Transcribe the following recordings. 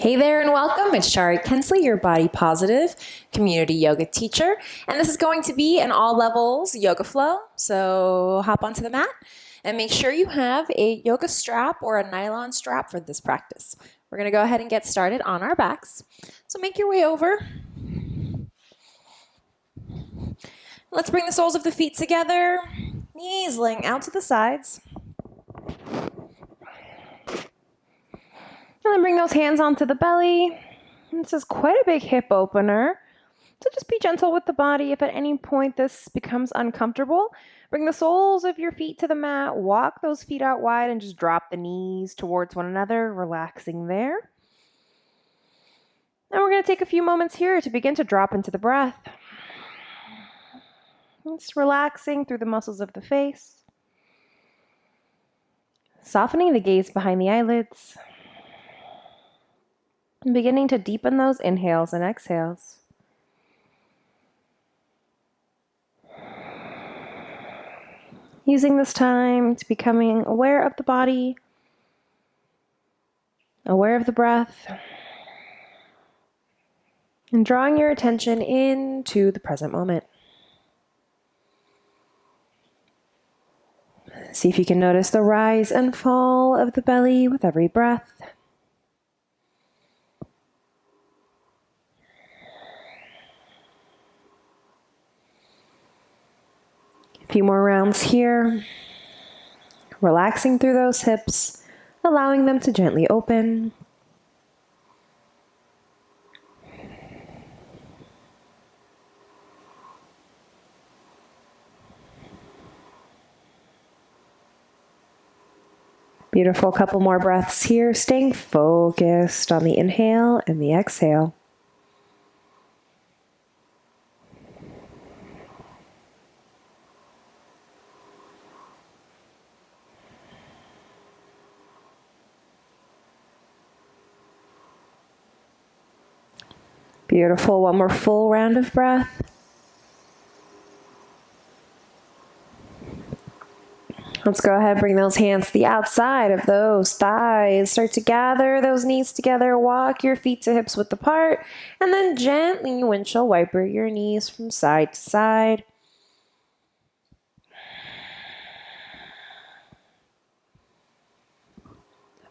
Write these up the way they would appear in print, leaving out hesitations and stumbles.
Hey there and welcome. It's Shari Kensley, your body positive community yoga teacher. And this is going to be an all levels yoga flow. So hop onto the mat and make sure you have a yoga strap or a nylon strap for this practice. We're going to go ahead and get started on our backs. So make your way over. Let's bring the soles of the feet together, knees laying out to the sides. And then bring those hands onto the belly. This is quite a big hip opener. So just be gentle with the body. If at any point this becomes uncomfortable, bring the soles of your feet to the mat, walk those feet out wide, and just drop the knees towards one another, relaxing there. And we're going to take a few moments here to begin to drop into the breath. Just relaxing through the muscles of the face. Softening the gaze behind the eyelids. And beginning to deepen those inhales and exhales. Using this time to becoming aware of the body, aware of the breath, and drawing your attention into the present moment. See if you can notice the rise and fall of the belly with every breath. A few more rounds here. Relaxing through those hips, allowing them to gently open. Beautiful, couple more breaths here, staying focused on the inhale and the exhale. Beautiful, one more full round of breath. Let's go ahead and bring those hands to the outside of those thighs. Start to gather those knees together. Walk your feet to hips width apart. And then gently windshield wiper your knees from side to side.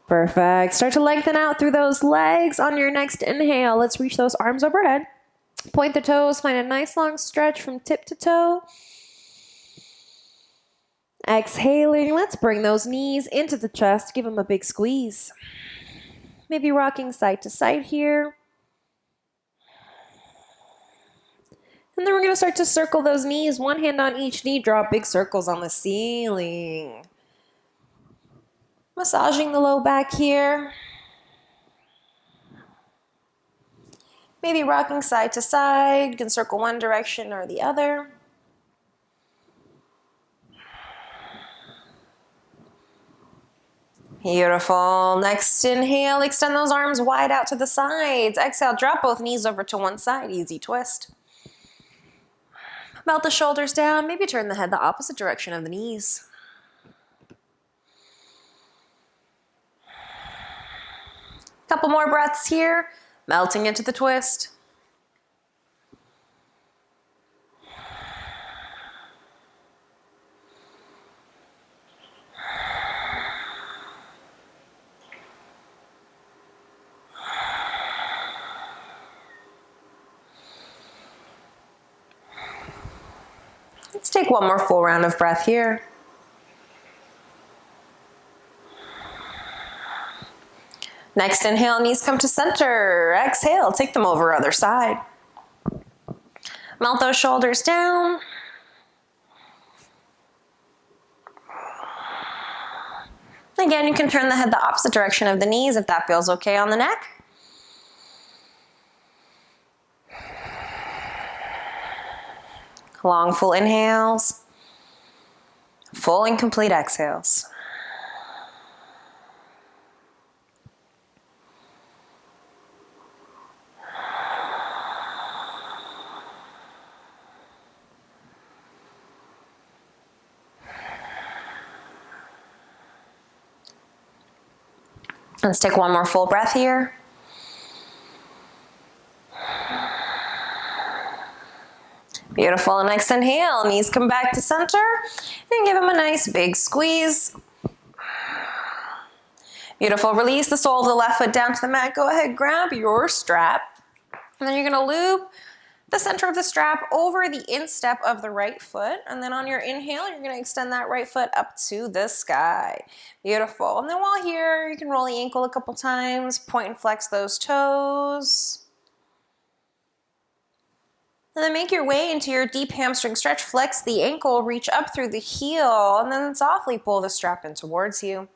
Perfect. Start to lengthen out through those legs on your next inhale. Let's reach those arms overhead. Point the toes. Find a nice long stretch from tip to toe. Exhaling, let's bring those knees into the chest. Give them a big squeeze. Maybe rocking side to side here. And then we're going to start to circle those knees. One hand on each knee. Draw big circles on the ceiling. Massaging the low back here. Maybe rocking side to side. You can circle one direction or the other. Beautiful. Next inhale, extend those arms wide out to the sides. Exhale, drop both knees over to one side. Easy twist. Melt the shoulders down. Maybe turn the head the opposite direction of the knees. Couple more breaths here. Melting into the twist. Let's take one more full round of breath here. Next inhale, knees come to center. Exhale, take them over other side. Melt those shoulders down. Again, you can turn the head the opposite direction of the knees if that feels okay on the neck. Long, full inhales. Full and complete exhales. Let's take one more full breath here. Beautiful. Next inhale, knees come back to center and give them a nice big squeeze. Beautiful. Release the sole of the left foot down to the mat. Go ahead, grab your strap. And then you're going to loop the center of the strap over the instep of the right foot. And then on your inhale, you're going to extend that right foot up to the sky. Beautiful. And then while here, you can roll the ankle a couple times, point and flex those toes. And then make your way into your deep hamstring stretch. Flex the ankle, reach up through the heel, and then softly pull the strap in towards you.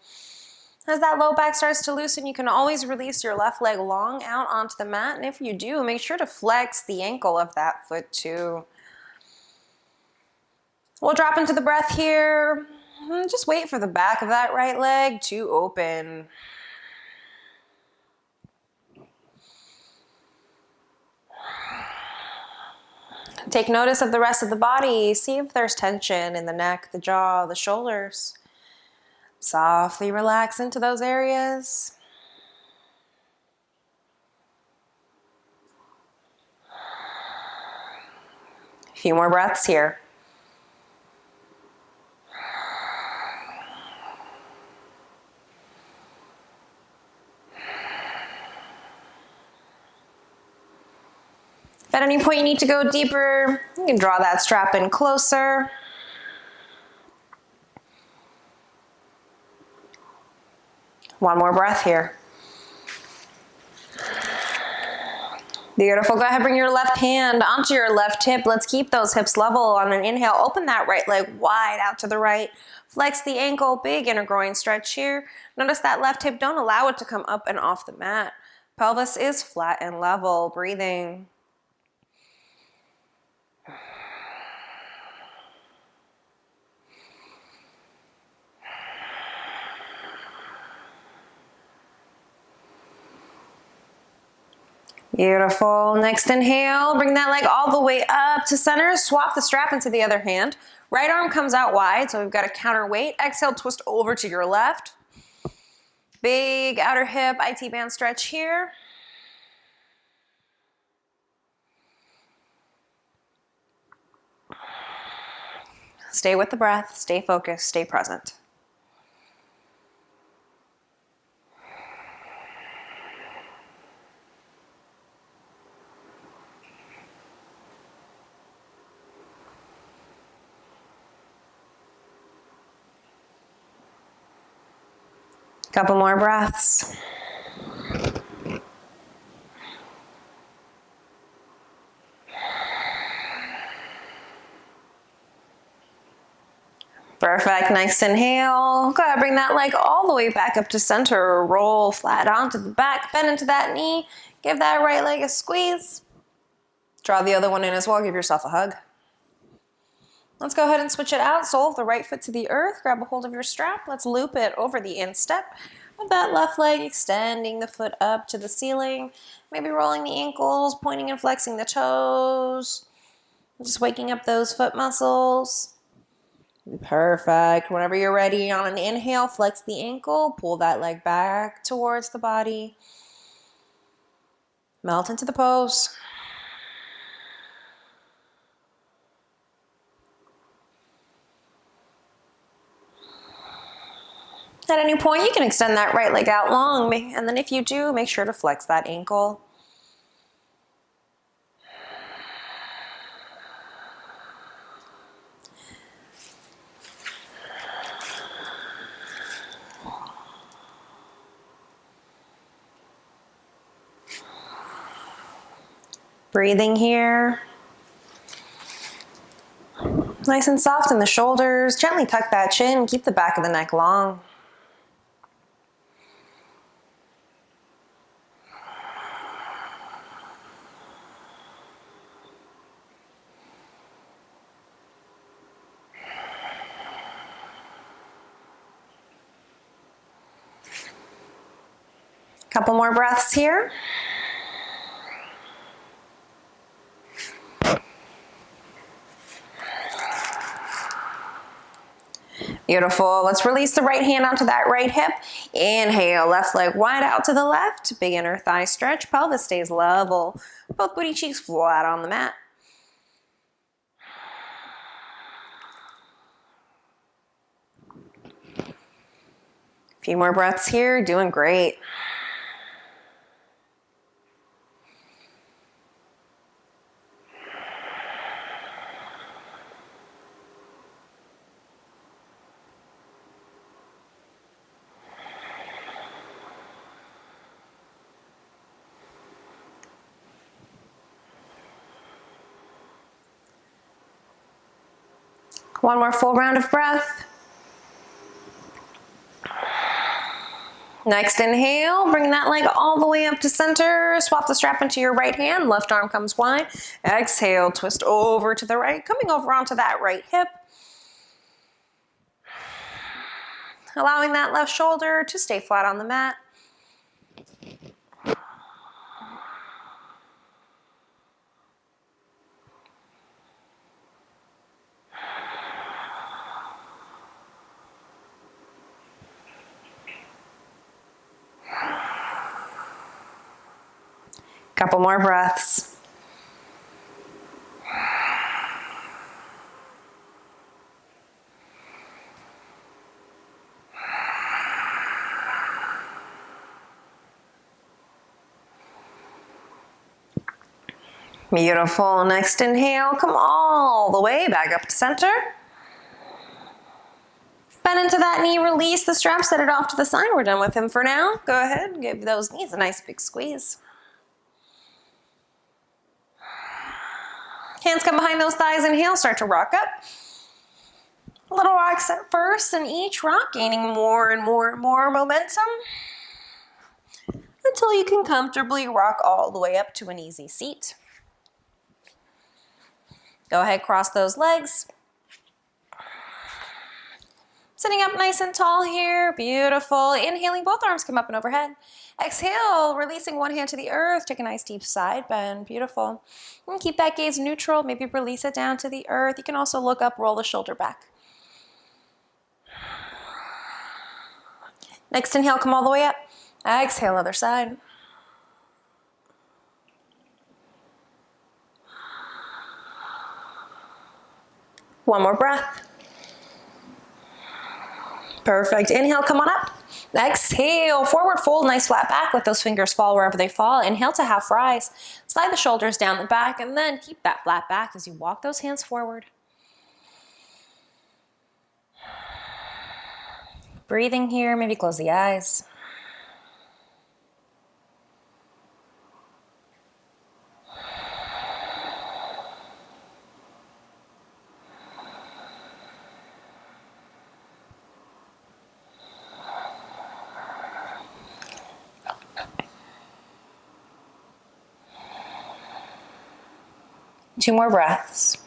As that low back starts to loosen, you can always release your left leg long out onto the mat. And if you do, make sure to flex the ankle of that foot too. We'll drop into the breath here. And just wait for the back of that right leg to open. Take notice of the rest of the body. See if there's tension in the neck, the jaw, the shoulders. Softly relax into those areas. A few more breaths here. If at any point you need to go deeper, you can draw that strap in closer. One more breath here. Beautiful. Go ahead, bring your left hand onto your left hip. Let's keep those hips level on an inhale. Open that right leg wide out to the right. Flex the ankle, big inner groin stretch here. Notice that left hip, don't allow it to come up and off the mat. Pelvis is flat and level. Breathing. Beautiful. Next inhale, bring that leg all the way up to center. Swap the strap into the other hand. Right arm comes out wide, so we've got a counterweight. Exhale, twist over to your left. Big outer hip, IT band stretch here. Stay with the breath, stay focused, stay present. Couple more breaths. Perfect. Next inhale. Go ahead, bring that leg all the way back up to center. Roll flat onto the back, bend into that knee. Give that right leg a squeeze. Draw the other one in as well. Give yourself a hug. Let's go ahead and switch it out. Sole of the right foot to the earth. Grab a hold of your strap. Let's loop it over the instep of that left leg, extending the foot up to the ceiling. Maybe rolling the ankles, pointing and flexing the toes. Just waking up those foot muscles. Perfect. Whenever you're ready, on an inhale, flex the ankle. Pull that leg back towards the body. Melt into the pose. At any point, you can extend that right leg out long, and then if you do, make sure to flex that ankle. Breathing here. Nice and soft in the shoulders. Gently tuck that chin, keep the back of the neck long. Couple more breaths here. Beautiful. Let's release the right hand onto that right hip. Inhale, left leg wide out to the left. Big inner thigh stretch. Pelvis stays level. Both booty cheeks flat on the mat. Few more breaths here, doing great. One more full round of breath. Next inhale, bring that leg all the way up to center. Swap the strap into your right hand. Left arm comes wide. Exhale, twist over to the right, coming over onto that right hip. Allowing that left shoulder to stay flat on the mat. Couple more breaths. Beautiful. Next inhale, come all the way back up to center. Bend into that knee, release the strap, set it off to the side. We're done with him for now. Go ahead and give those knees a nice big squeeze. Hands come behind those thighs. Inhale, start to rock up. Little rocks at first, and each rock gaining more and more and more momentum until you can comfortably rock all the way up to an easy seat. Go ahead, cross those legs. Sitting up nice and tall here, beautiful. Inhaling, both arms come up and overhead. Exhale, releasing one hand to the earth. Take a nice deep side bend, beautiful. And keep that gaze neutral, maybe release it down to the earth. You can also look up, roll the shoulder back. Next inhale, come all the way up. Exhale, other side. One more breath. Perfect. Inhale, come on up. Exhale, forward fold, nice flat back. Let those fingers fall wherever they fall. Inhale to half rise. Slide the shoulders down the back and then keep that flat back as you walk those hands forward. Breathing here, maybe close the eyes. Two more breaths.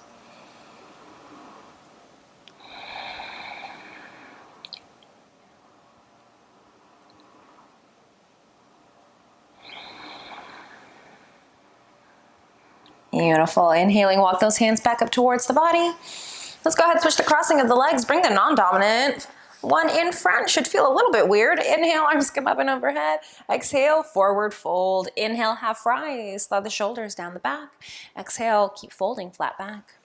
Beautiful. Inhaling, walk those hands back up towards the body. Let's go ahead and switch the crossing of the legs. Bring the non-dominant one in front. Should feel a little bit weird. Inhale, arms come up and overhead. Exhale, forward fold. Inhale, half rise. Slide the shoulders down the back. Exhale, keep folding flat back.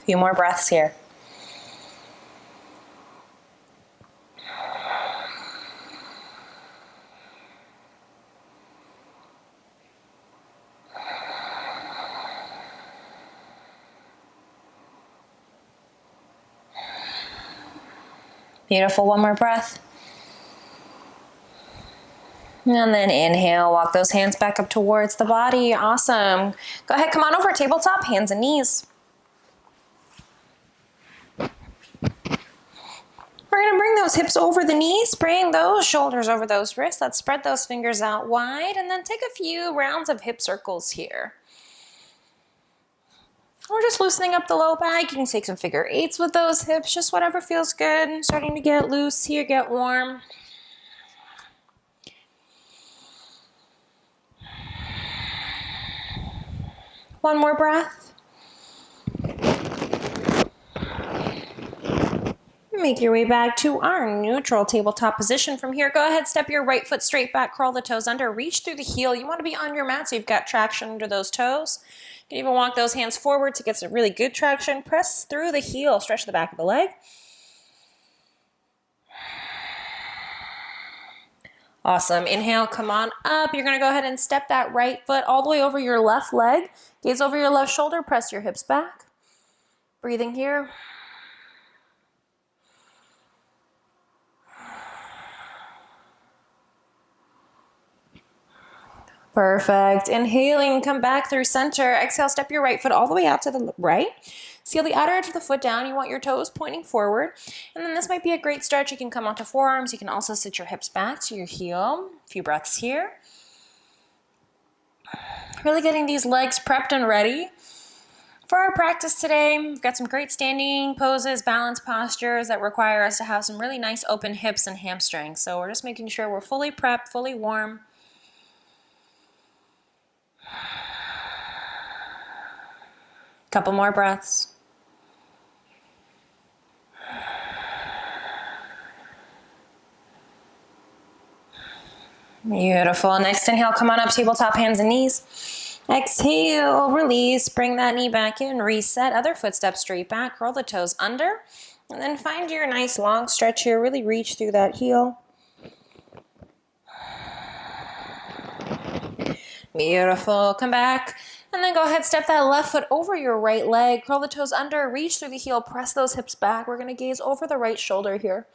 Few more breaths here. Beautiful, one more breath. And then inhale, walk those hands back up towards the body. Awesome. Go ahead, come on over, tabletop, hands and knees. We're going to bring those hips over the knees, bring those shoulders over those wrists. Let's spread those fingers out wide and then take a few rounds of hip circles here. We're just loosening up the low back. You can take some figure eights with those hips, just whatever feels good. Starting to get loose here, get warm. One more breath. Make your way back to our neutral tabletop position. From here, go ahead, step your right foot straight back, curl the toes under, reach through the heel. You want to be on your mat so you've got traction under those toes. You can even walk those hands forward to get some really good traction. Press through the heel, stretch the back of the leg. Awesome. Inhale, come on up. You're going to go ahead and step that right foot all the way over your left leg. Gaze over your left shoulder, press your hips back. Breathing here. Perfect. Inhaling, come back through center. Exhale, step your right foot all the way out to the right. Seal the outer edge of the foot down. You want your toes pointing forward. And then this might be a great stretch. You can come onto forearms. You can also sit your hips back to your heel. A few breaths here. Really getting these legs prepped and ready for our practice today. We've got some great standing poses, balance postures that require us to have some really nice open hips and hamstrings. So we're just making sure we're fully prepped, fully warm. Couple more breaths. Beautiful. Next inhale, come on up, tabletop, hands and knees. Exhale, release, bring that knee back in, reset, other foot step straight back, roll the toes under, and then find your nice long stretch here, really reach through that heel. Beautiful. Come back. And then go ahead, step that left foot over your right leg, curl the toes under, reach through the heel, press those hips back. We're going to gaze over the right shoulder here.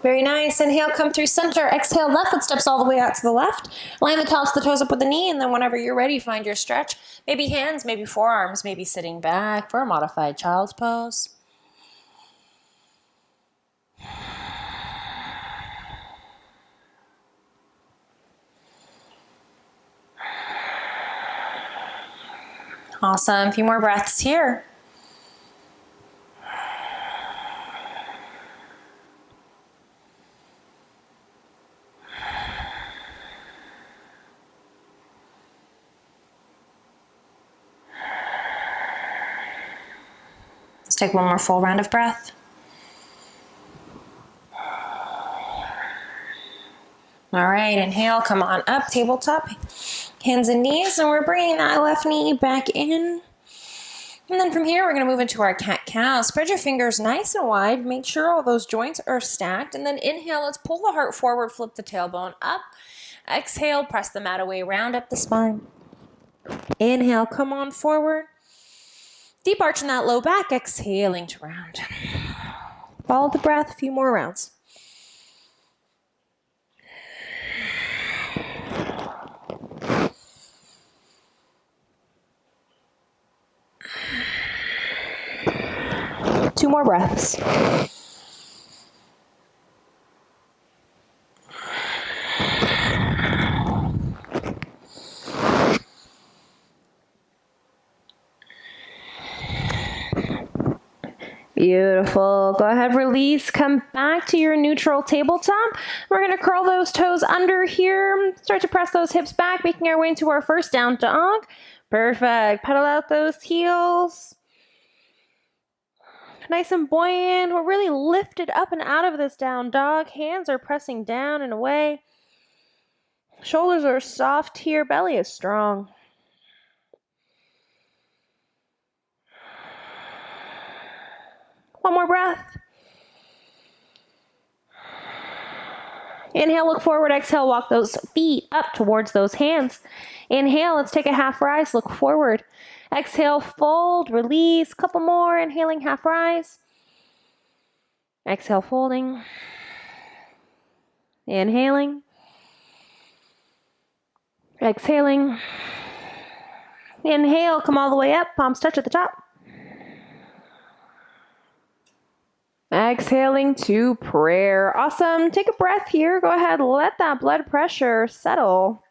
Very nice. Inhale, come through center. Exhale, left foot steps all the way out to the left. Line the tops of the toes up with the knee, and then whenever you're ready, find your stretch. Maybe hands, maybe forearms, maybe sitting back for a modified child's pose. Awesome. A few more breaths here. Let's take one more full round of breath. All right, inhale, come on up, tabletop, hands and knees, and we're bringing that left knee back in. And then from here, we're gonna move into our cat-cow. Spread your fingers nice and wide, make sure all those joints are stacked, and then inhale, let's pull the heart forward, flip the tailbone up. Exhale, press the mat away, round up the spine. Inhale, come on forward. Deep arch in that low back, exhaling to round. Follow the breath, a few more rounds. Two more breaths. Beautiful. Go ahead, release. Come back to your neutral tabletop. We're going to curl those toes under here. Start to press those hips back, making our way into our first down dog. Perfect. Pedal out those heels. Nice and buoyant. We're really lifted up and out of this down dog. Hands are pressing down and away. Shoulders are soft here. Belly is strong. One more breath. Inhale, look forward. Exhale, walk those feet up towards those hands. Inhale, let's take a half rise. Look forward. Exhale, fold, release. Couple more. Inhaling, half rise. Exhale, folding. Inhaling. Exhaling. Inhale, come all the way up. Palms touch at the top. Exhaling to prayer. Awesome. Take a breath here. Go ahead. Let that blood pressure settle.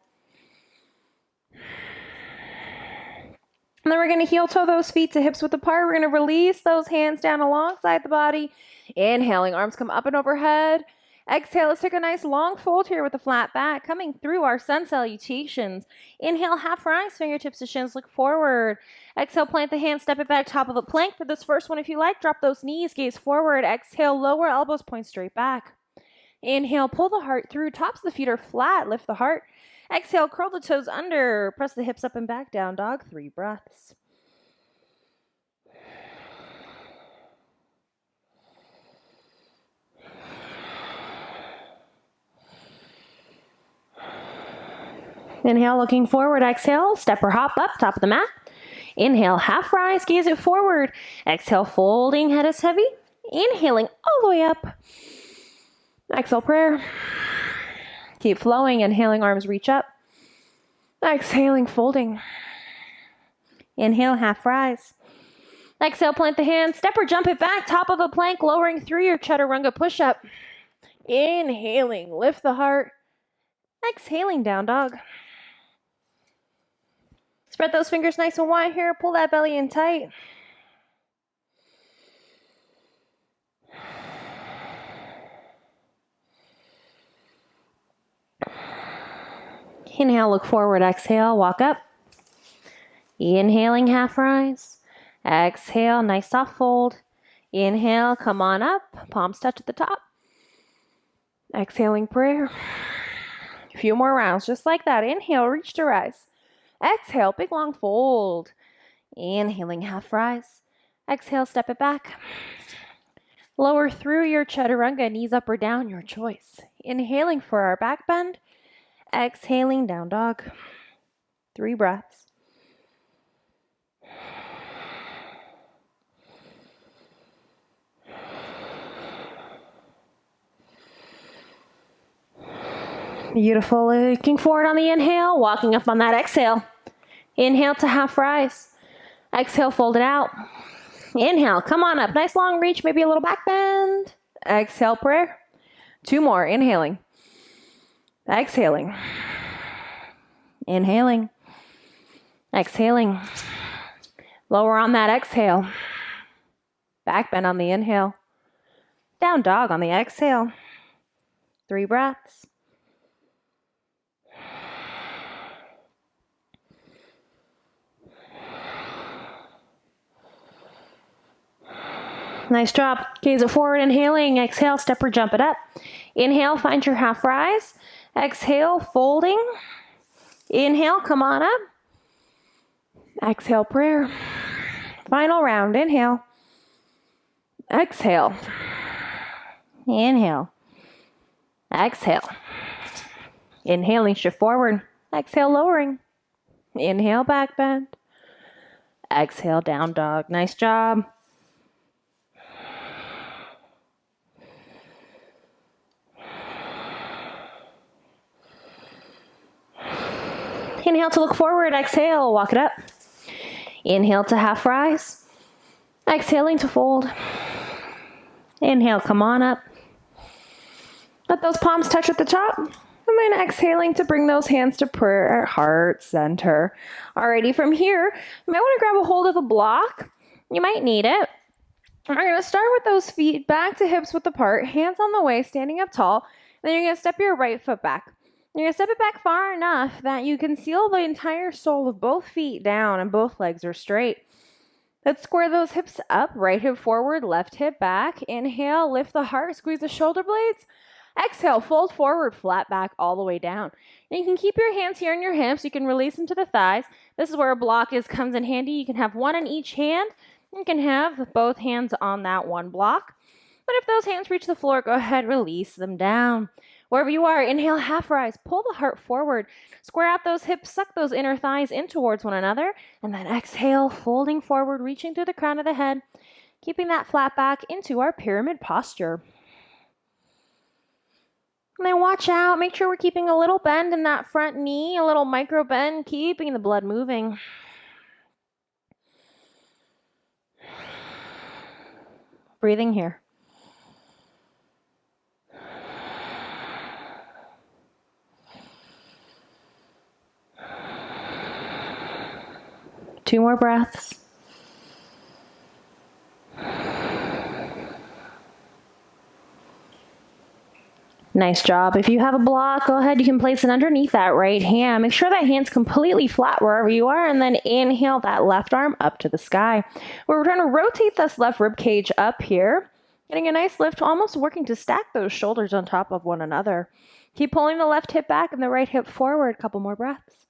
And then we're going to heel toe those feet to hips width apart. We're going to release those hands down alongside the body. Inhaling, arms come up and overhead. Exhale, let's take a nice long fold here with a flat back, coming through our sun salutations. Inhale, half rise, fingertips to shins, look forward. Exhale, plant the hands, step it back, top of the plank. For this first one, if you like, drop those knees, gaze forward. Exhale, lower elbows, point straight back. Inhale, pull the heart through, tops of the feet are flat, lift the heart. Exhale, curl the toes under, press the hips up and back, down dog, 3 breaths. Inhale, looking forward. Exhale, step or hop up, top of the mat. Inhale, half rise, gaze it forward. Exhale, folding, head is heavy. Inhaling all the way up. Exhale, prayer. Keep flowing, inhaling, arms reach up. Exhaling, folding. Inhale, half rise. Exhale, plant the hands, step or jump it back, top of the plank, lowering through your chaturanga push-up. Inhaling, lift the heart. Exhaling, down dog. Spread those fingers nice and wide here. Pull that belly in tight. Inhale, look forward. Exhale, walk up. Inhaling, half rise. Exhale, nice soft fold. Inhale, come on up. Palms touch at the top. Exhaling, prayer. A few more rounds, just like that. Inhale, reach to rise. Exhale, big long fold. Inhaling, half rise. Exhale, step it back. Lower through your chaturanga, knees up or down, your choice. Inhaling for our back bend. Exhaling, down dog. 3 breaths. Beautiful. Looking forward on the inhale, walking up on that exhale. Inhale to half rise. Exhale, fold it out. Inhale, come on up. Nice long reach, maybe a little back bend. Exhale, prayer. 2 more. Inhaling. Exhaling. Inhaling. Exhaling. Lower on that exhale. Back bend on the inhale. Down dog on the exhale. 3 breaths. Nice job. Gaze it forward, inhaling. Exhale, step or jump it up. Inhale, find your half rise. Exhale, folding. Inhale, come on up. Exhale, prayer. Final round. Inhale. Exhale. Inhale. Exhale. Inhaling, shift forward. Exhale, lowering. Inhale, back bend. Exhale, down dog. Nice job. Inhale to look forward. Exhale, walk it up. Inhale to half rise. Exhaling to fold. Inhale, come on up. Let those palms touch at the top. And then exhaling to bring those hands to prayer, heart center. Alrighty, from here, you might want to grab a hold of a block. You might need it. We're going to start with those feet back to hips width apart, hands on the waist, standing up tall. Then you're going to step your right foot back. You're going to step it back far enough that you can seal the entire sole of both feet down and both legs are straight. Let's square those hips up, right hip forward, left hip back. Inhale, lift the heart, squeeze the shoulder blades. Exhale, fold forward, flat back all the way down. And you can keep your hands here on your hips. You can release them to the thighs. This is where a block comes in handy. You can have one on each hand. You can have both hands on that one block. But if those hands reach the floor, go ahead, release them down. Wherever you are, inhale, half rise, pull the heart forward, square out those hips, suck those inner thighs in towards one another, and then exhale, folding forward, reaching through the crown of the head, keeping that flat back into our pyramid posture. And then watch out, make sure we're keeping a little bend in that front knee, a little micro bend, keeping the blood moving. Breathing here. Two more breaths. Nice job. If you have a block, go ahead. You can place it underneath that right hand. Make sure that hand's completely flat wherever you are, and then inhale that left arm up to the sky. We're trying to rotate this left rib cage up here, getting a nice lift, almost working to stack those shoulders on top of one another. Keep pulling the left hip back and the right hip forward. Couple more breaths.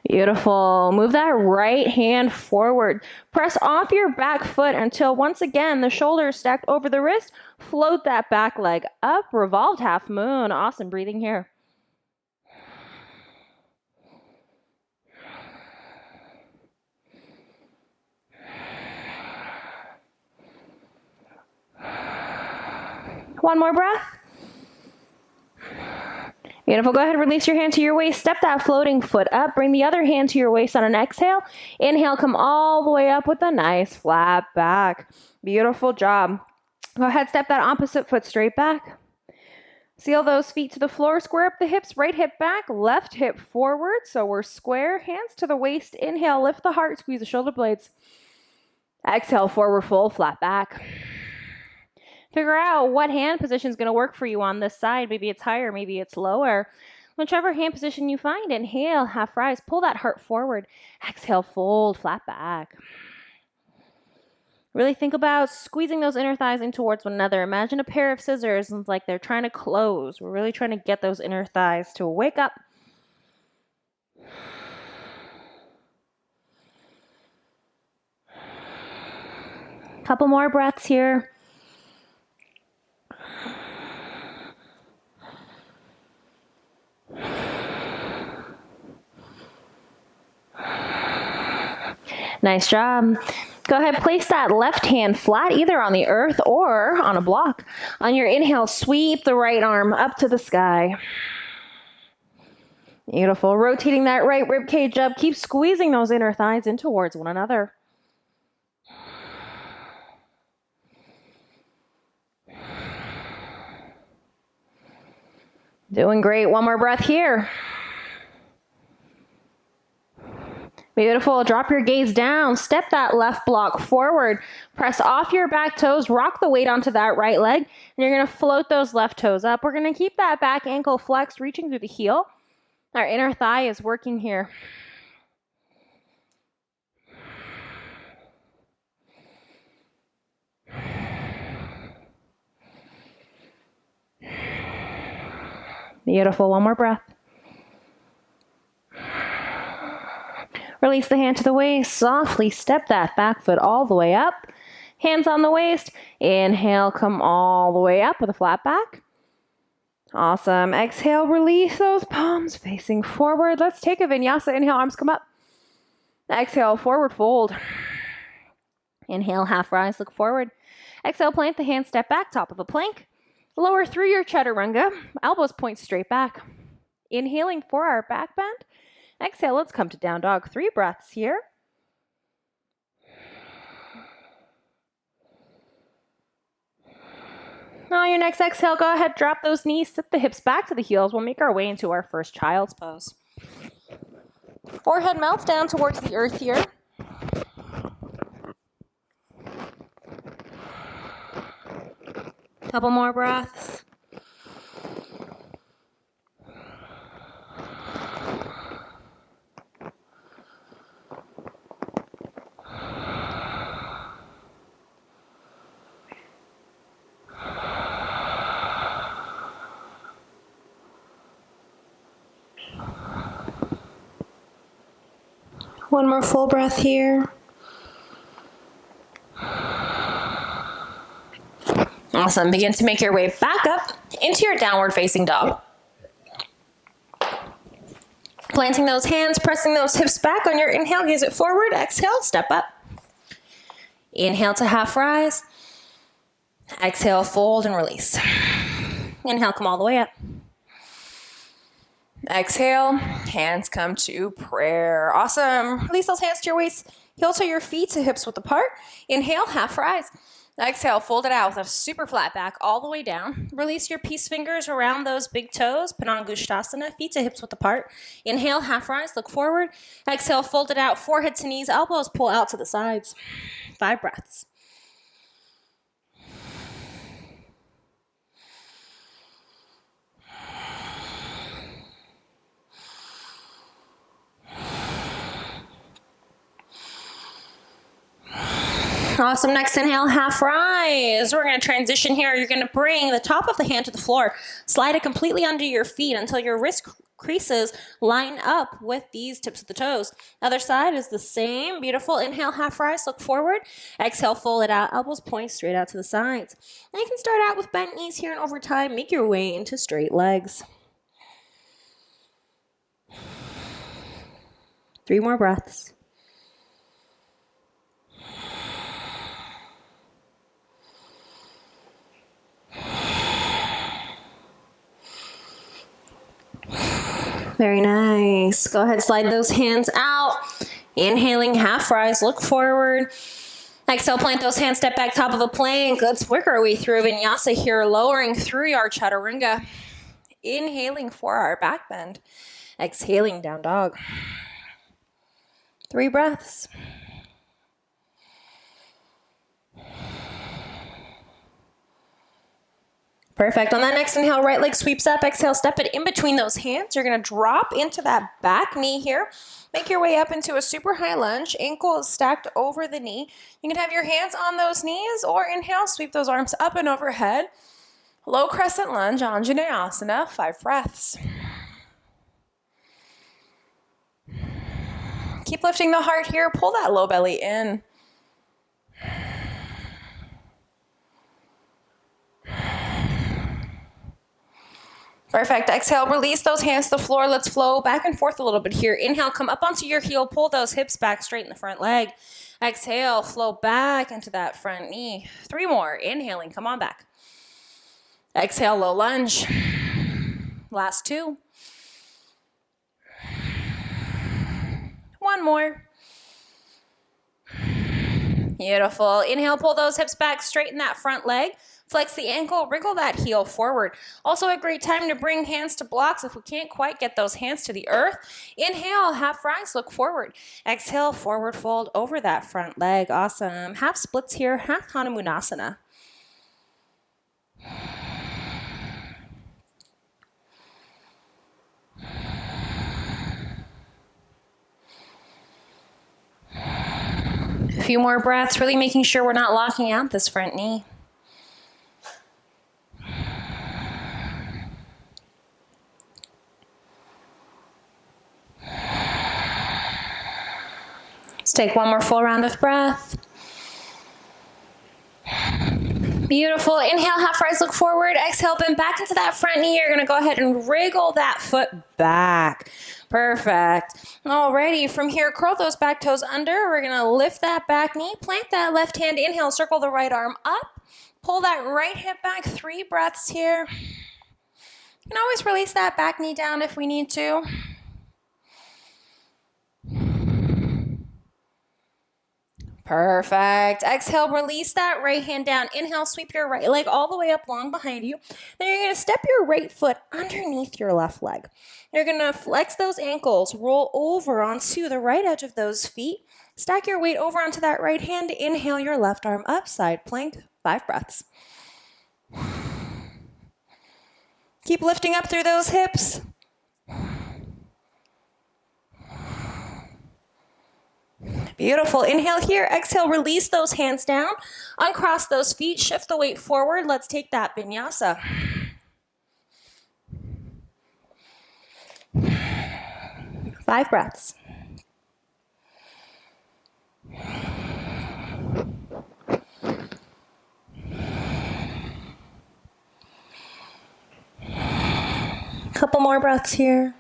Beautiful. Move that right hand forward. Press off your back foot until once again the shoulders stacked over the wrist. Float that back leg up. Revolved half moon. Awesome breathing here. One more breath. Beautiful. Go ahead, release your hand to your waist. Step that floating foot up. Bring the other hand to your waist on an exhale. Inhale, come all the way up with a nice flat back. Beautiful job. Go ahead, step that opposite foot straight back. Seal those feet to the floor. Square up the hips, right hip back, left hip forward. So we're square, hands to the waist. Inhale, lift the heart, squeeze the shoulder blades. Exhale, forward fold, flat back. Figure out what hand position is going to work for you on this side. Maybe it's higher, maybe it's lower. Whichever hand position you find, inhale, half rise, pull that heart forward. Exhale, fold, flat back. Really think about squeezing those inner thighs in towards one another. Imagine a pair of scissors, and it's like they're trying to close. We're really trying to get those inner thighs to wake up. Couple more breaths here. Nice job. Go ahead, place that left hand flat, either on the earth or on a block. On your inhale, sweep the right arm up to the sky. Beautiful. Rotating that right rib cage up. Keep squeezing those inner thighs in towards one another. Doing great. One more breath here. Beautiful. Drop your gaze down. Step that left block forward. Press off your back toes. Rock the weight onto that right leg. And you're going to float those left toes up. We're going to keep that back ankle flexed, reaching through the heel. Our inner thigh is working here. Beautiful. One more breath. Release the hand to the waist. Softly step that back foot all the way up. Hands on the waist. Inhale, come all the way up with a flat back. Awesome. Exhale, release those palms facing forward. Let's take a vinyasa. Inhale, arms come up. Exhale, forward fold. Inhale, half rise, look forward. Exhale, plant the hand, step back, top of a plank. Lower through your chaturanga. Elbows point straight back. Inhaling for our back bend. Exhale, let's come to down dog. 3 breaths here. Now on your next exhale, go ahead, drop those knees, sit the hips back to the heels. We'll make our way into our first child's pose. Forehead melts down towards the earth here. Couple more breaths. One more full breath here. Awesome. Begin to make your way back up into your downward facing dog. Planting those hands, pressing those hips back on your inhale, gaze it forward. Exhale, step up. Inhale to half rise. Exhale, fold and release. Inhale, come all the way up. Exhale, hands come to prayer. Awesome. Release those hands to your waist. Heel to your feet to hips width apart. Inhale, half rise. Exhale, fold it out with a super flat back all the way down. Release your peace fingers around those big toes. Padangusthasana, feet to hips width apart. Inhale, half rise, look forward. Exhale, fold it out, forehead to knees, elbows pull out to the sides. 5 breaths. Awesome. Next inhale, half rise. We're going to transition here. You're going to bring the top of the hand to the floor. Slide it completely under your feet until your wrist creases line up with these tips of the toes. Other side is the same. Beautiful. Inhale, half rise. Look forward. Exhale, fold it out. Elbows point straight out to the sides. Now you can start out with bent knees here, and over time, make your way into straight legs. 3 more breaths. Very nice. Go ahead, slide those hands out. Inhaling, half rise, look forward. Exhale, plant those hands, step back, top of the plank. Let's work our way through vinyasa here, lowering through our chaturanga. Inhaling for our back bend. Exhaling, down dog. 3 breaths. Perfect. On that next inhale, right leg sweeps up. Exhale, step it in between those hands. You're going to drop into that back knee here. Make your way up into a super high lunge. Ankle is stacked over the knee. You can have your hands on those knees, or inhale, sweep those arms up and overhead. Low crescent lunge, Anjaneyasana, 5 breaths. Keep lifting the heart here. Pull that low belly in. Perfect. Exhale, release those hands to the floor. Let's flow back and forth a little bit here. Inhale, come up onto your heel. Pull those hips back, straighten the front leg. Exhale, flow back into that front knee. 3 more. Inhaling, come on back. Exhale, low lunge. Last 2. 1 more. Beautiful. Inhale, pull those hips back, straighten that front leg. Flex the ankle, wriggle that heel forward. Also a great time to bring hands to blocks if we can't quite get those hands to the earth. Inhale, half rise, look forward. Exhale, forward fold over that front leg. Awesome. Half splits here, half Hanumanasana. A few more breaths, really making sure we're not locking out this front knee. Let's take 1 more full round of breath. Beautiful. Inhale, half rise, look forward. Exhale, bend back into that front knee. You're going to go ahead and wriggle that foot back. Perfect. Alrighty, from here, curl those back toes under. We're going to lift that back knee, plant that left hand, inhale, circle the right arm up. Pull that right hip back, 3 breaths here. You can always release that back knee down if we need to. Perfect. Exhale, release that right hand down. Inhale, sweep your right leg all the way up long behind you. Then you're going to step your right foot underneath your left leg. You're going to flex those ankles, roll over onto the right edge of those feet. Stack your weight over onto that right hand. Inhale your left arm up, side plank. 5 breaths. Keep lifting up through those hips. Beautiful. Inhale here. Exhale, release those hands down. Uncross those feet. Shift the weight forward. Let's take that vinyasa. Five breaths. Couple more breaths here.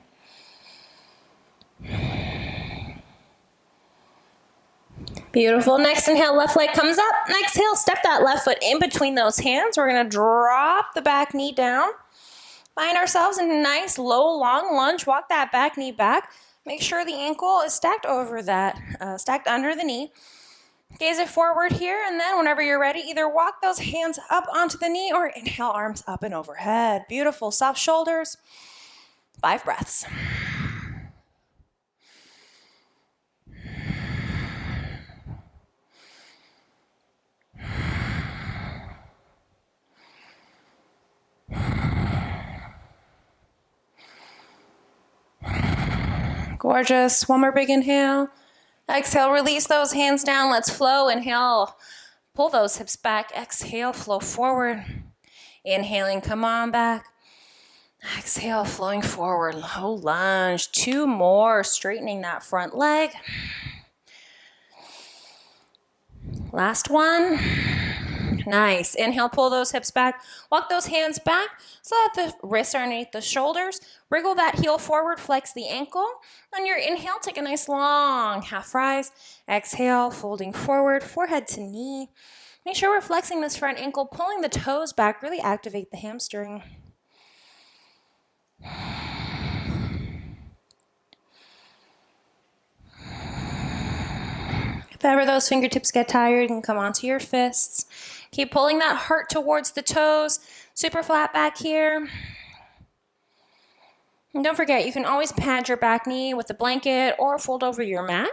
Beautiful. Next inhale, left leg comes up. Exhale, step that left foot in between those hands. We're going to drop the back knee down. Find ourselves in a nice low, long lunge. Walk that back knee back. Make sure the ankle is stacked over that, stacked under the knee. Gaze it forward here, and then whenever you're ready, either walk those hands up onto the knee or inhale, arms up and overhead. Beautiful, soft shoulders. 5 breaths. Gorgeous. One more big inhale. Exhale, release those hands down. Let's flow. Inhale, pull those hips back. Exhale, flow forward. Inhaling, come on back. Exhale, flowing forward. Low lunge. 2 more, straightening that front leg. Last one. Nice. Inhale, pull those hips back. Walk those hands back so that the wrists are underneath the shoulders. Wriggle that heel forward, flex the ankle. On your inhale, take a nice long half rise. Exhale, folding forward, forehead to knee. Make sure we're flexing this front ankle, pulling the toes back, really activate the hamstring. If ever those fingertips get tired, you can come onto your fists. Keep pulling that heart towards the toes. Super flat back here. And don't forget, you can always pad your back knee with a blanket or fold over your mat.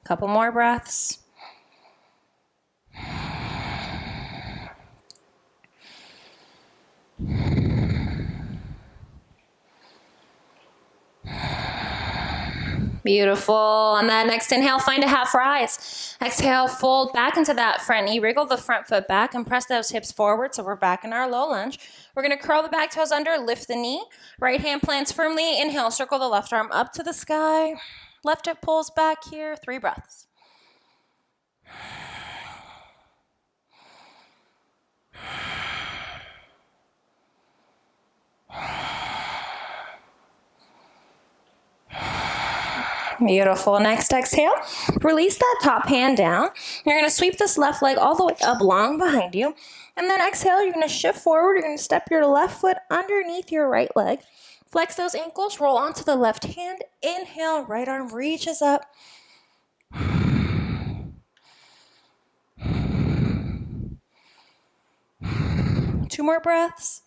Couple more breaths. Beautiful. On that next inhale, find a half rise. Exhale, fold back into that front knee. Wriggle the front foot back and press those hips forward so we're back in our low lunge. We're going to curl the back toes under, lift the knee. Right hand plants firmly. Inhale, circle the left arm up to the sky. Left hip pulls back here. 3 breaths. Beautiful. Next exhale, release that top hand down. You're going to sweep this left leg all the way up long behind you. And then exhale, you're going to shift forward. You're going to step your left foot underneath your right leg. Flex those ankles, roll onto the left hand. Inhale, right arm reaches up. 2 more breaths.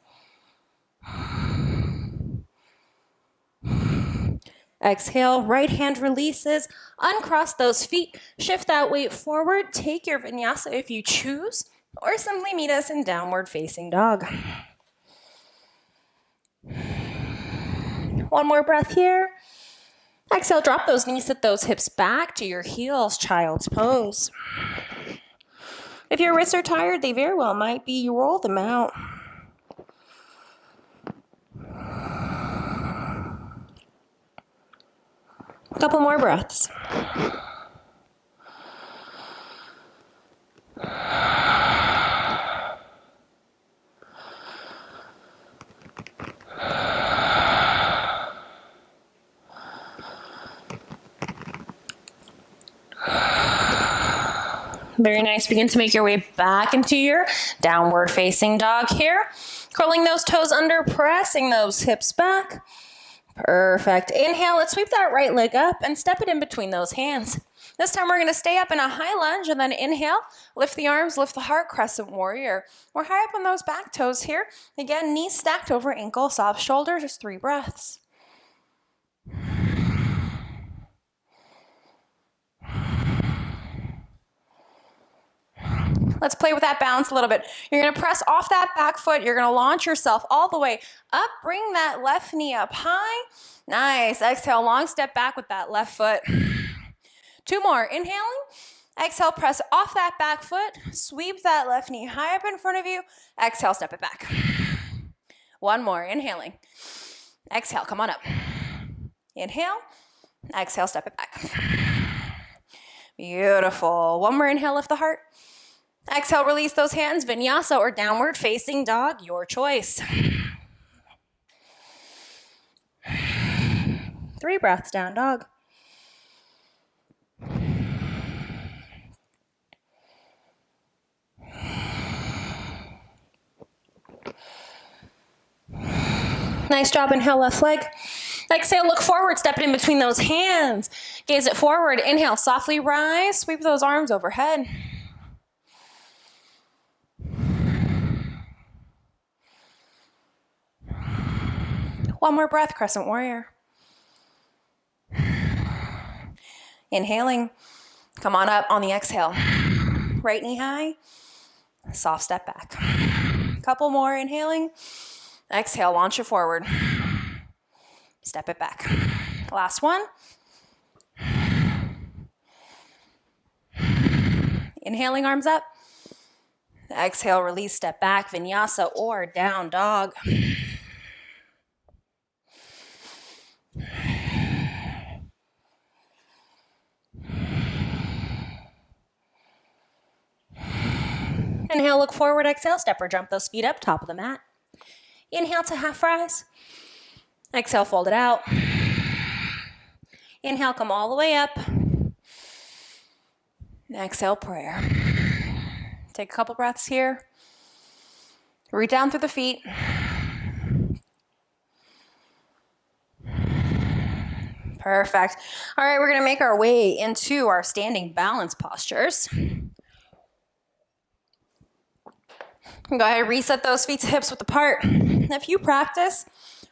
Exhale, right hand releases. Uncross those feet. Shift that weight forward. Take your vinyasa if you choose, or simply meet us in downward facing dog. 1 more breath here. Exhale, drop those knees, sit those hips back to your heels, child's pose. If your wrists are tired, they very well might be. You roll them out. Couple more breaths. Very nice. Begin to make your way back into your downward facing dog here. Curling those toes under, pressing those hips back. Perfect. Inhale, let's sweep that right leg up and step it in between those hands. This time we're going to stay up in a high lunge and then inhale, lift the arms, lift the heart, crescent warrior. We're high up on those back toes here. Again, knees stacked over ankle, soft shoulders, just 3 breaths. Let's play with that balance a little bit. You're going to press off that back foot. You're going to launch yourself all the way up. Bring that left knee up high. Nice. Exhale, long step back with that left foot. 2 more. Inhaling. Exhale, press off that back foot. Sweep that left knee high up in front of you. Exhale, step it back. 1 more. Inhaling. Exhale, come on up. Inhale. Exhale, step it back. Beautiful. 1 more inhale, lift the heart. Exhale, release those hands, vinyasa or downward facing dog, your choice. 3 breaths, down dog. Nice job, inhale, left leg. Exhale, look forward, step it in between those hands. Gaze it forward. Inhale, softly rise. Sweep those arms overhead. One more breath, crescent warrior. Inhaling, come on up on the exhale. Right knee high, soft step back. Couple more, inhaling. Exhale, launch it forward. Step it back. Last one. Inhaling, arms up. Exhale, release, step back, vinyasa or down dog. Inhale, look forward, exhale, step or jump those feet up, top of the mat. Inhale to half rise. Exhale, fold it out. Inhale, come all the way up. Exhale, prayer. Take a couple breaths here. Reach down through the feet. Perfect. All right, we're going to make our way into our standing balance postures. Go ahead, reset those feet to hips width apart. If you practice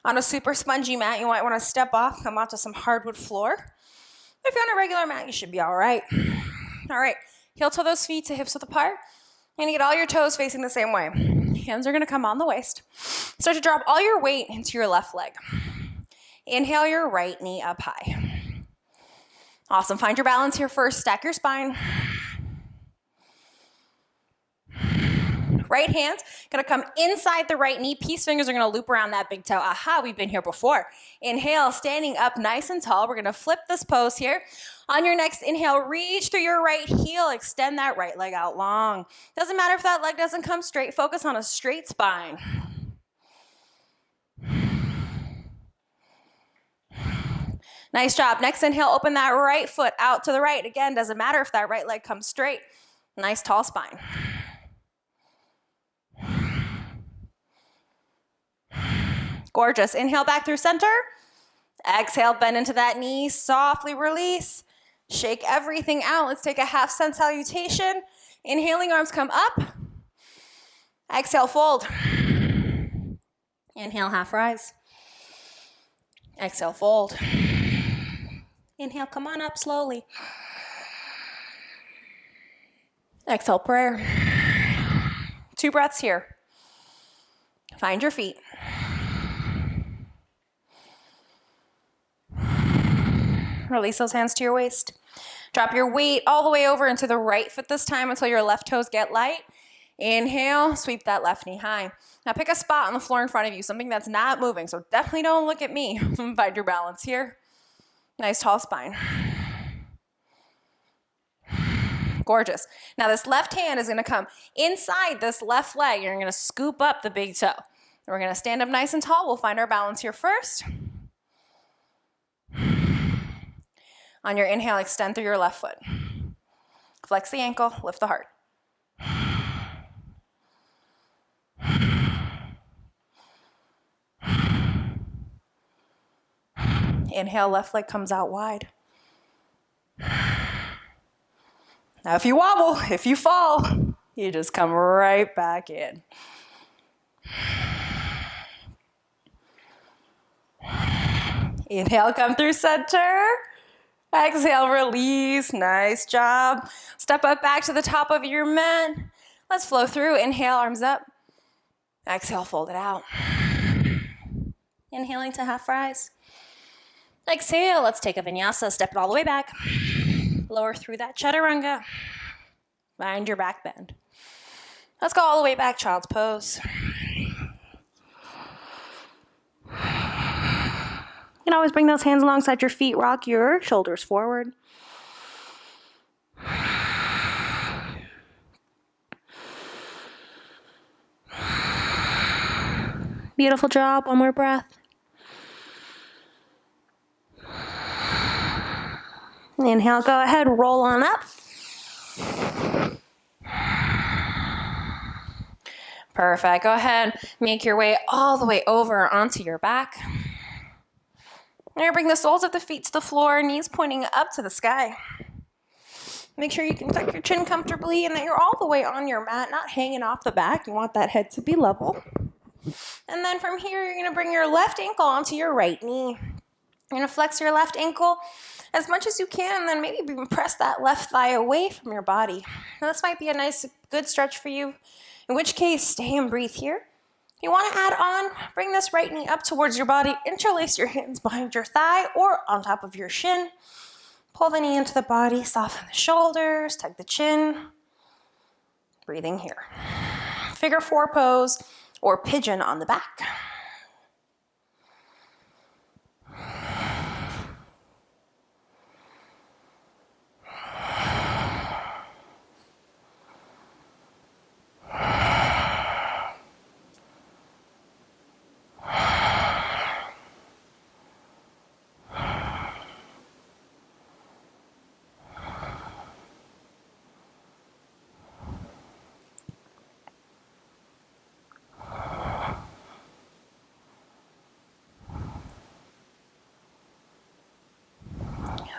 on a super spongy mat, you might want to step off, come out to some hardwood floor. If you're on a regular mat, you should be all right. All right, heel toe those feet to hips width apart. You're going to get all your toes facing the same way. Hands are going to come on the waist. Start to drop all your weight into your left leg. Inhale your right knee up high. Awesome. Find your balance here first. Stack your spine. Right hand's gonna come inside the right knee. Peace fingers are gonna loop around that big toe. Aha, we've been here before. Inhale, standing up nice and tall. We're gonna flip this pose here. On your next inhale, reach through your right heel. Extend that right leg out long. Doesn't matter if that leg doesn't come straight. Focus on a straight spine. Nice job. Next inhale, open that right foot out to the right. Again, doesn't matter if that right leg comes straight. Nice tall spine. Gorgeous. Inhale back through center. Exhale, bend into that knee. Softly release. Shake everything out. Let's take a half sun salutation. Inhaling, arms come up. Exhale, fold. Inhale, half rise. Exhale, fold. Inhale, come on up slowly. Exhale, prayer. 2 breaths here. Find your feet. Release those hands to your waist. Drop your weight all the way over into the right foot this time until your left toes get light. Inhale, sweep that left knee high. Now pick a spot on the floor in front of you, something that's not moving, so definitely don't look at me. Find your balance here. Nice tall spine. Gorgeous. Now this left hand is gonna come inside this left leg. You're gonna scoop up the big toe. We're gonna stand up nice and tall. We'll find our balance here first. On your inhale, extend through your left foot. Flex the ankle, lift the heart. Inhale, left leg comes out wide. Now if you wobble, if you fall, you just come right back in. Inhale, come through center. Exhale, release. Nice job. Step up back to the top of your mat. Let's flow through. Inhale, arms up. Exhale, fold it out. Inhaling to half rise. Exhale, let's take a vinyasa. Step it all the way back. Lower through that chaturanga. Find your back bend. Let's go all the way back, child's pose. You can always bring those hands alongside your feet. Rock your shoulders forward. Beautiful job. One more breath. Inhale, go ahead, roll on up. Perfect. Go ahead, make your way all the way over onto your back. You're gonna bring the soles of the feet to the floor, knees pointing up to the sky. Make sure you can tuck your chin comfortably and that you're all the way on your mat, not hanging off the back. You want that head to be level. And then from here, you're gonna bring your left ankle onto your right knee. You're gonna flex your left ankle as much as you can, and then maybe even press that left thigh away from your body. Now, this might be a nice, good stretch for you, in which case, stay and breathe here. If you want to add on, bring this right knee up towards your body, interlace your hands behind your thigh or on top of your shin. Pull the knee into the body, soften the shoulders, tuck the chin. Breathing here. Figure 4 pose or pigeon on the back.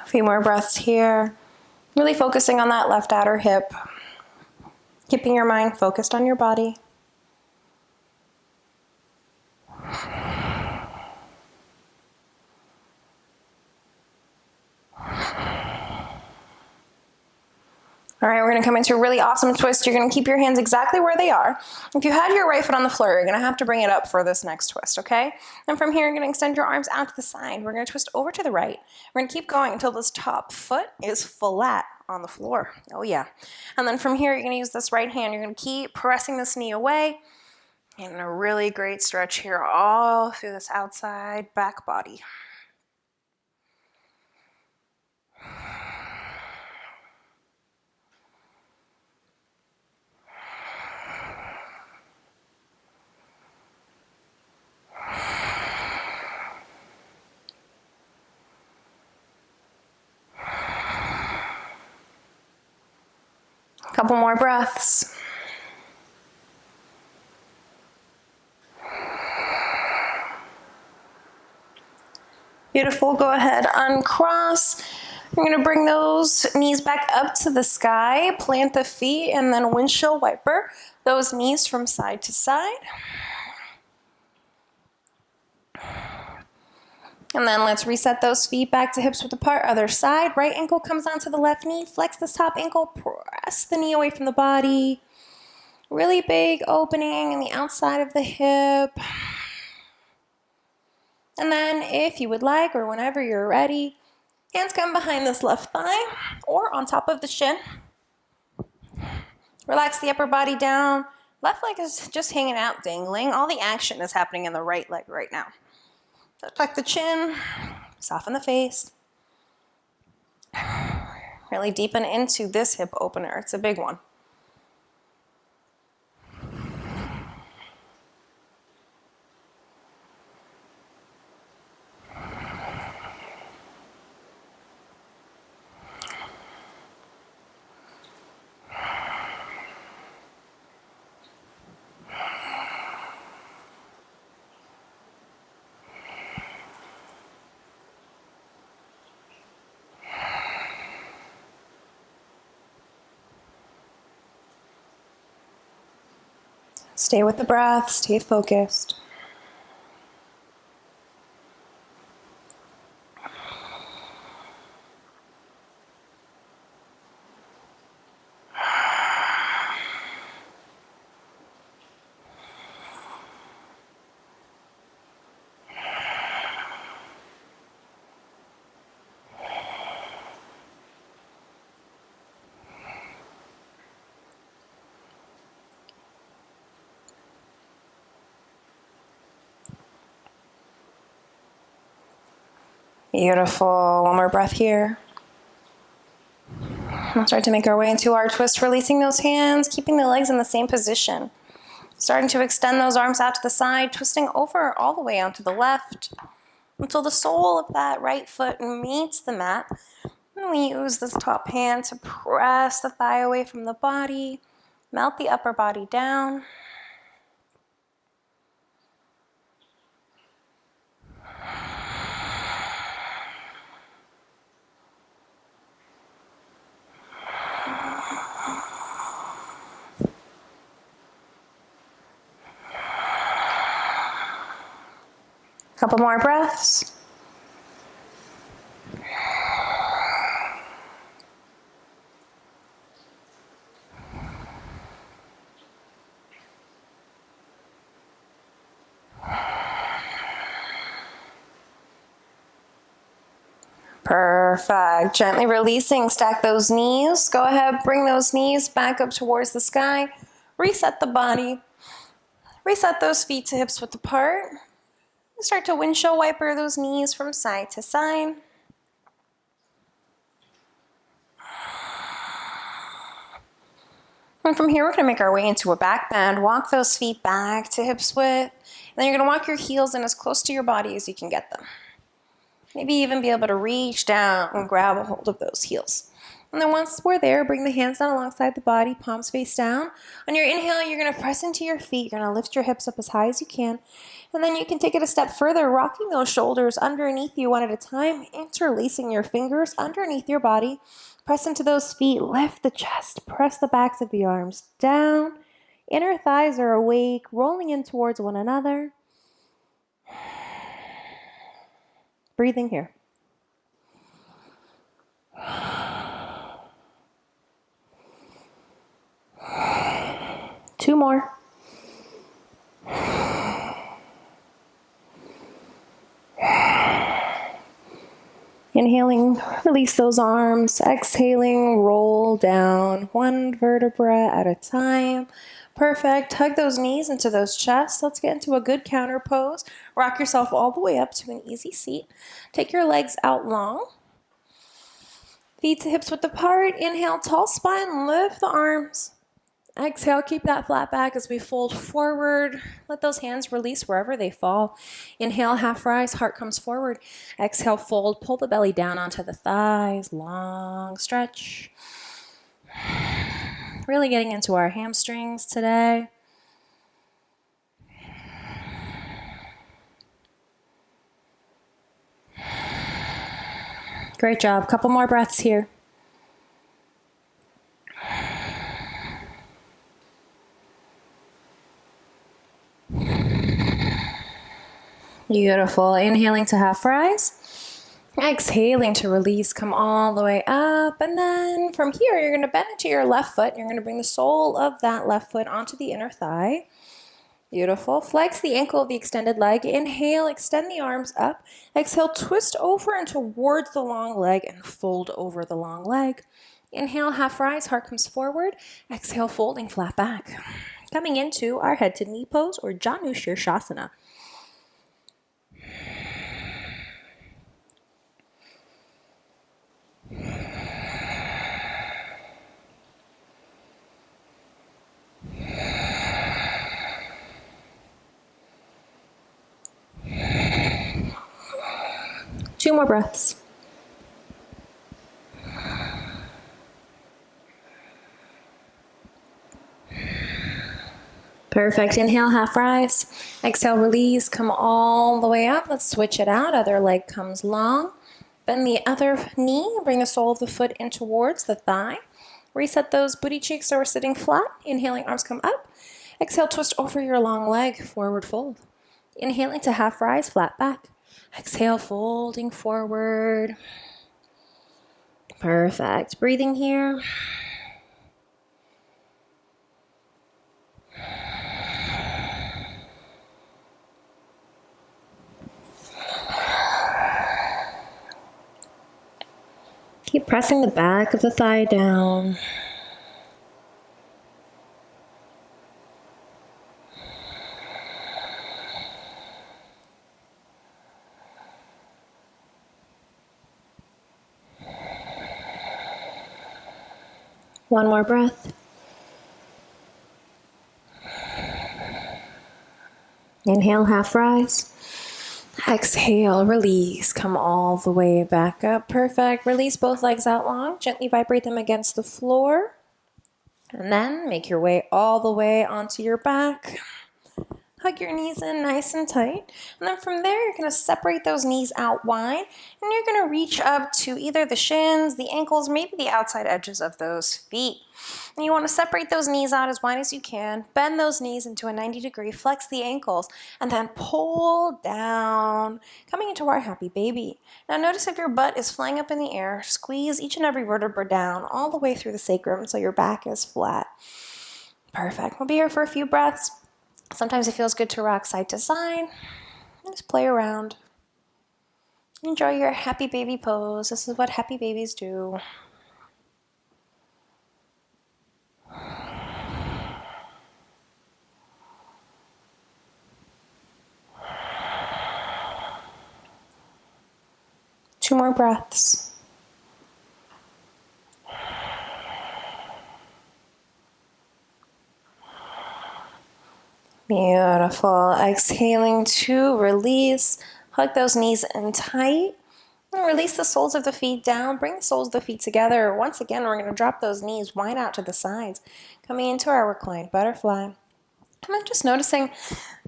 A few more breaths here. Really focusing on that left outer hip. Keeping your mind focused on your body. All right, we're gonna come into a really awesome twist. You're gonna keep your hands exactly where they are. If you had your right foot on the floor, you're gonna have to bring it up for this next twist, okay? And from here, you're gonna extend your arms out to the side. We're gonna twist over to the right. We're gonna keep going until this top foot is flat on the floor. Oh yeah. And then from here, you're gonna use this right hand. You're gonna keep pressing this knee away. And a really great stretch here all through this outside back body. Couple more breaths. Beautiful. Go ahead, uncross. You're going to bring those knees back up to the sky, plant the feet, and then windshield wiper those knees from side to side. And then let's reset those feet back to hips width apart. Other side, right ankle comes onto the left knee. Flex this top ankle, press the knee away from the body. Really big opening in the outside of the hip. And then if you would like, or whenever you're ready, hands come behind this left thigh or on top of the shin. Relax the upper body down. Left leg is just hanging out, dangling. All the action is happening in the right leg right now. So tuck the chin, soften the face. Really deepen into this hip opener. It's a big one. Stay with the breath, stay focused. Beautiful. One more breath here. We'll start to make our way into our twist, releasing those hands, keeping the legs in the same position. Starting to extend those arms out to the side, twisting over all the way onto the left until the sole of that right foot meets the mat. And we use this top hand to press the thigh away from the body, melt the upper body down. Couple more breaths. Perfect. Gently releasing, stack those knees. Go ahead, bring those knees back up towards the sky. Reset the body. Reset those feet to hips width apart. Start to windshield wiper those knees from side to side. And from here, we're going to make our way into a back bend. Walk those feet back to hips width. And then you're going to walk your heels in as close to your body as you can get them. Maybe even be able to reach down and grab a hold of those heels. And then once we're there, bring the hands down alongside the body, palms face down. On your inhale, you're going to press into your feet. You're going to lift your hips up as high as you can. And then you can take it a step further, rocking those shoulders underneath you one at a time, interlacing your fingers underneath your body. Press into those feet, lift the chest, press the backs of the arms down. Inner thighs are awake, rolling in towards one another. Breathing here. Two more. Inhaling, release those arms. Exhaling, roll down one vertebra at a time. Perfect. Hug those knees into those chests. Let's get into a good counter pose. Rock yourself all the way up to an easy seat. Take your legs out long. Feet to hips width apart. Inhale, tall spine, lift the arms. Exhale, keep that flat back as we fold forward. Let those hands release wherever they fall. Inhale, half rise, heart comes forward. Exhale, fold, pull the belly down onto the thighs. Long stretch. Really getting into our hamstrings today. Great job. Couple more breaths here. Beautiful. Inhaling to half rise. Exhaling to release. Come all the way up. And then from here, you're going to bend into your left foot. You're going to bring the sole of that left foot onto the inner thigh. Beautiful. Flex the ankle of the extended leg. Inhale, extend the arms up. Exhale, twist over and towards the long leg and fold over the long leg. Inhale, half rise, heart comes forward. Exhale, folding flat back. Coming into our head to knee pose or Janu Shirshasana. Two more breaths. Perfect. Inhale, half rise. Exhale, release. Come all the way up. Let's switch it out. Other leg comes long. Bend the other knee. Bring the sole of the foot in towards the thigh. Reset those booty cheeks so we're sitting flat. Inhaling, arms come up. Exhale, twist over your long leg. Forward fold. Inhaling to half rise, flat back. Exhale, folding forward. Perfect. Breathing here. Keep pressing the back of the thigh down. One more breath. Inhale, half rise. Exhale, release. Come all the way back up. Perfect. Release both legs out long. Gently vibrate them against the floor. And then make your way all the way onto your back. Hug your knees in nice and tight. And then from there, you're going to separate those knees out wide. And you're going to reach up to either the shins, the ankles, maybe the outside edges of those feet. And you want to separate those knees out as wide as you can. Bend those knees into a 90-degree. Flex the ankles. And then pull down, coming into our happy baby. Now notice if your butt is flying up in the air, squeeze each and every vertebra down all the way through the sacrum so your back is flat. Perfect. We'll be here for a few breaths. Sometimes it feels good to rock side to side. Just play around. Enjoy your happy baby pose. This is what happy babies do. Two more breaths. Beautiful. Exhaling to release. Hug those knees in tight. And release the soles of the feet down. Bring the soles of the feet together. Once again, we're going to drop those knees wide out to the sides. Coming into our reclined butterfly. And then just noticing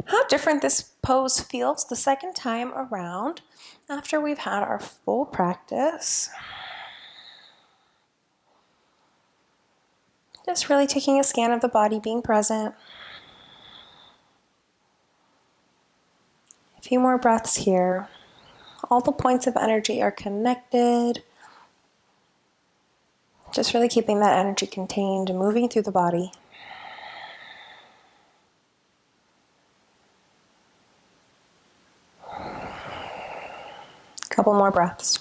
how different this pose feels the second time around after we've had our full practice. Just really taking a scan of the body, being present. A few more breaths here. All the points of energy are connected. Just really keeping that energy contained and moving through the body. Couple more breaths.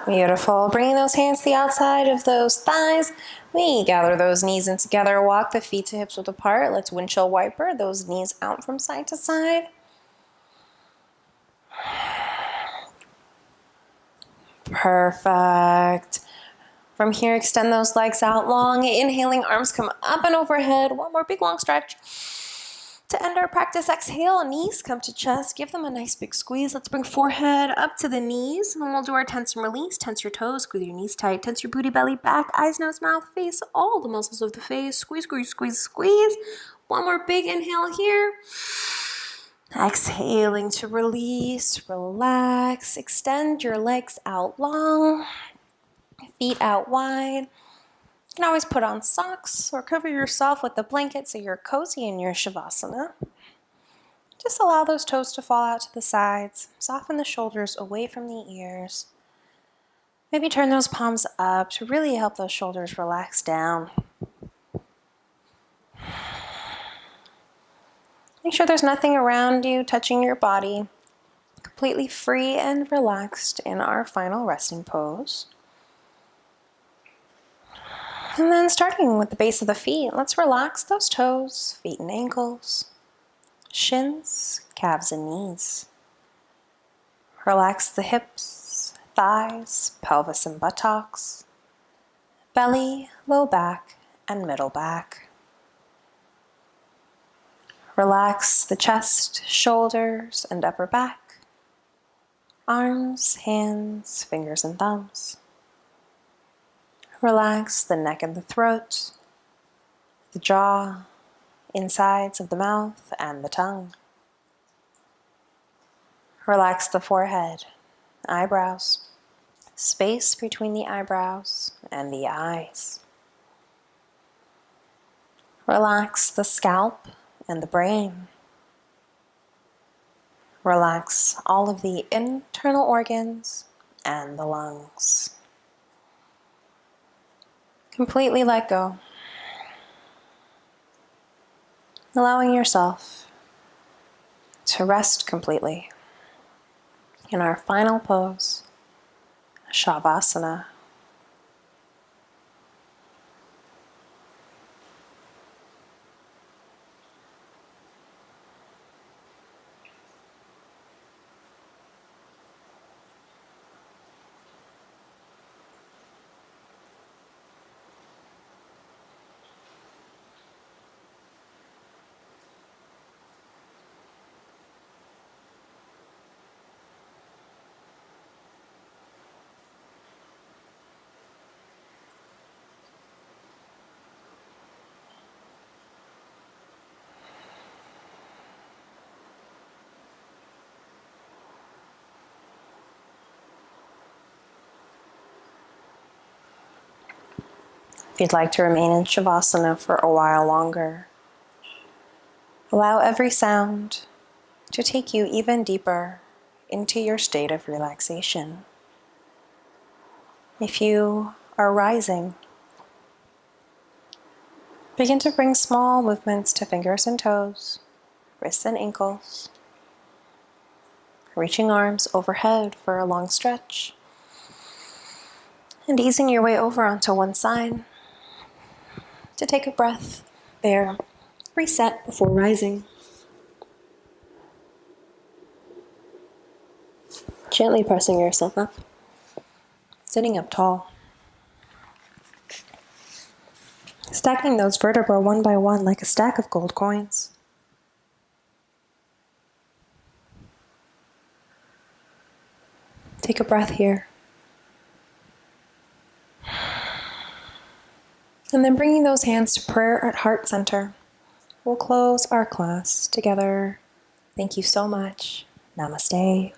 Beautiful. Bringing those hands to the outside of those thighs. We gather those knees in together. Walk the feet to hips width apart. Let's windshield wiper those knees out from side to side. Perfect. From here, extend those legs out long. Inhaling, arms come up and overhead. One more big long stretch. To end our practice, exhale, knees come to chest. Give them a nice big squeeze. Let's bring forehead up to the knees. And we'll do our tense and release. Tense your toes, squeeze your knees tight. Tense your booty, belly back, eyes, nose, mouth, face, all the muscles of the face. Squeeze, squeeze, squeeze, squeeze. One more big inhale here. Exhaling to release, relax. Extend your legs out long. Feet out wide. You can always put on socks or cover yourself with a blanket so you're cozy in your Shavasana. Just allow those toes to fall out to the sides. Soften the shoulders away from the ears. Maybe turn those palms up to really help those shoulders relax down. Make sure there's nothing around you touching your body. Completely free and relaxed in our final resting pose. And then starting with the base of the feet, let's relax those toes, feet and ankles, shins, calves and knees. Relax the hips, thighs, pelvis and buttocks, belly, low back, and middle back. Relax the chest, shoulders, and upper back, arms, hands, fingers and thumbs. Relax the neck and the throat, the jaw, insides of the mouth, and the tongue. Relax the forehead, eyebrows, space between the eyebrows and the eyes. Relax the scalp and the brain. Relax all of the internal organs and the lungs. Completely let go. Allowing yourself to rest completely in our final pose, Shavasana. If you'd like to remain in Shavasana for a while longer, allow every sound to take you even deeper into your state of relaxation. If you are rising, begin to bring small movements to fingers and toes, wrists and ankles, reaching arms overhead for a long stretch, and easing your way over onto one side to take a breath there. Reset before rising. Gently pressing yourself up, sitting up tall. Stacking those vertebrae one by one like a stack of gold coins. Take a breath here. And then bringing those hands to prayer at heart center, we'll close our class together. Thank you so much. Namaste.